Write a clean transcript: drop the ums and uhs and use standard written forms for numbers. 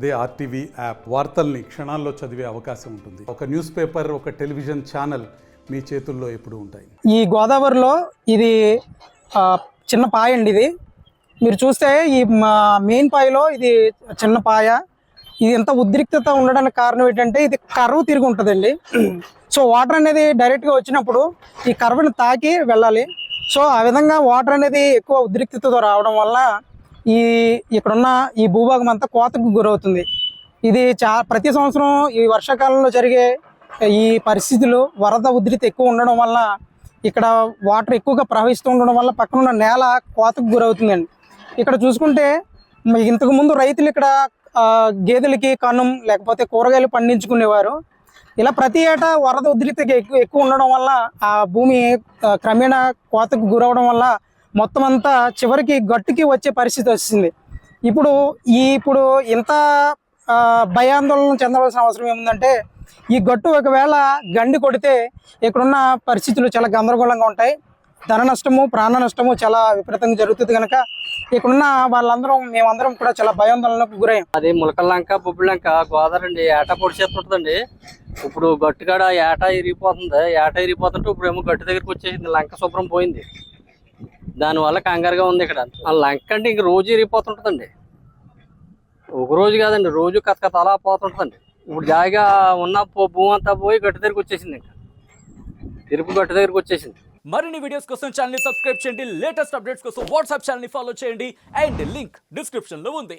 అదే RTV app వార్తల్ని క్షణాల్లో చదివే అవకాశం ఉంటుంది. ఒక న్యూస్ పేపర్, ఒక టెలివిజన్ ఛానల్ మీ చేతుల్లో ఎప్పుడూ ఉంటాయి. ఈ గోదావరిలో ఇది చిన్న పాయ అండి. ఇది మీరు చూస్తే ఈ మెయిన్ పాయలో ఇది చిన్న పాయ. ఇది ఎంత ఉద్రిక్తత ఉండడానికి కారణం ఏంటంటే ఇది కర్వ్ తిరిగి ఉంటుందండి. సో వాటర్ అనేది డైరెక్ట్గా వచ్చినప్పుడు ఈ కర్వ్ని తాకి వెళ్ళాలి. సో ఆ విధంగా వాటర్ అనేది ఎక్కువ ఉద్రిక్తతతో రావడం వల్ల ఇక్కడున్న ఈ భూభాగం అంతా కోతకు గురవుతుంది. ఇది ప్రతి సంవత్సరం ఈ వర్షాకాలంలో జరిగే ఈ పరిస్థితులు వరద ఉధృతి ఎక్కువ ఉండడం వల్ల ఇక్కడ వాటర్ ఎక్కువగా ప్రవహిస్తూ ఉండడం వల్ల పక్కనున్న నేల కోతకు గురవుతుందండి. ఇక్కడ చూసుకుంటే ఇంతకుముందు రైతులు ఇక్కడ గేదెలకి కన్నం లేకపోతే కూరగాయలు పండించుకునేవారు. ఇలా ప్రతి ఏటా వరద ఉధృతికి ఎక్కువ ఉండడం వల్ల ఆ భూమి క్రమేణా కోతకు గురవడం వల్ల మొత్తం అంతా చివరికి గట్టుకి వచ్చే పరిస్థితి వచ్చింది. ఇప్పుడు ఇంత భయాందోళన చెందవలసిన అవసరం ఏముందంటే ఈ గట్టు ఒకవేళ గండి కొడితే ఇక్కడున్న పరిస్థితులు చాలా గందరగోళంగా ఉంటాయి. ధన నష్టము, ప్రాణ నష్టము చాలా విపరీతంగా జరుగుతుంది కనుక ఇక్కడున్న మేమందరం కూడా చాలా భయాందోళనకు గురయ్యాం. అది ములకల్లంక, బొబ్బులంక గోదావరి అండి. ఏటా పొడి చేస్తుంటుందండి. ఇప్పుడు గట్టుకాడ ఏటా ఇరిగిపోతుంది. ఏటా ఇరిగిపోతుంటే ఇప్పుడు ఏమో గట్టు దగ్గరికి వచ్చేసింది. లంక శుభ్రం పోయింది. దానివల్ల కంగారుగా ఉంది. ఇక్కడ ఆ లంక అంటే ఇంక రోజు ఇరిగిపోతుంటుందండి. ఒక రోజు కాదండి, రోజు కథ అలా పోతుంటుందండి. ఇప్పుడు జాయిగా ఉన్న భూమి అంతా పోయి గట్టు దగ్గరికి వచ్చేసింది. ఇంకా ఇరుపు గట్టు దగ్గరికి వచ్చేసింది. మరిన్ని వీడియోస్ కోసం ఛానల్ ని సబ్స్క్రైబ్ చేయండి. లేటెస్ట్ అప్డేట్స్ కోసం వాట్సాప్ ఛానల్ ని ఫాలో చేయండి. అండ్ లింక్ డిస్క్రిప్షన్ లో ఉంది.